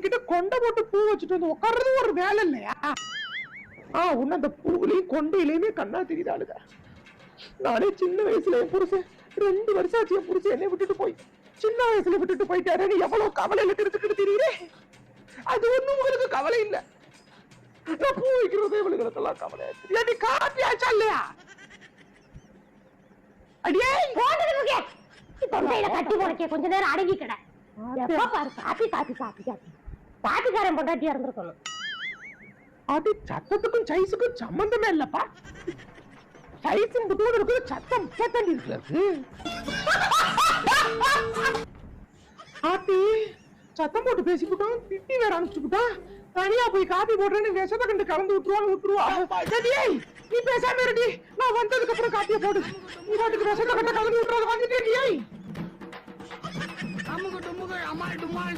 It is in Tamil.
கிட்ட கொண்டை போட்டு பூ வச்சுட்டு வந்து உட்கார்றது ஒரு வேலை இல்லையா? உன்ன அந்த பூவிலையும் கொண்டையிலையுமே கண்ணா தெரியுதாளுங்க. நானே சின்ன வயசுல என் புருஷன் 2 வருஷம் ஆச்சு என் புருஷன் என்னை விட்டுட்டு போய் சின்ன வயசுல விட்டுட்டு போயிட்டாரு. எவ்வளவு கவலையில கிடத்துக்கிட்டு தெரியுறே. அது ஒண்ணும் உங்களுக்கு கவலை இல்ல. நான் பூ வைக்கிறதே இவளுகளுக்கெல்லாம் கவலை ஆச்சு. நீ காப்பி ஆச்சா இல்லையா? அடியே தொண்டையில கட்டி போனக்கே கொஞ்ச நேரம் அடங்கி கிட. எப்ப பாரு காப்பி காப்பி காப்பி காப்பி. காப்பிக்காரன் பொண்டாட்டியா இருந்திருக்கணும். அது சத்தத்துக்கும் சைஸுக்கும் சம்பந்தமே இல்லப்பா. சைஸும் புத்தோடு இருக்குது, சத்தம் சத்தம் இருக்கு. ஆத்தி சத்தம் போட்டு பேசிக்கிட்டோம், திட்டி வேற அனுப்பிச்சுக்கிட்டோம். தனியா போய் காப்பி போடுறேன்னு விஷத்தை கண்டு கலந்து விட்டுருவா. நீ பேசாம இருடி, நான் வந்ததுக்கு அப்புறம் காப்பியை போடு. நீ பாட்டுக்கு விஷத்தை கண்டு கலந்து விட்டுறது வந்துட்டே. அம்முக்கு டும்முக்கு அம்மாள் டும்மாள்.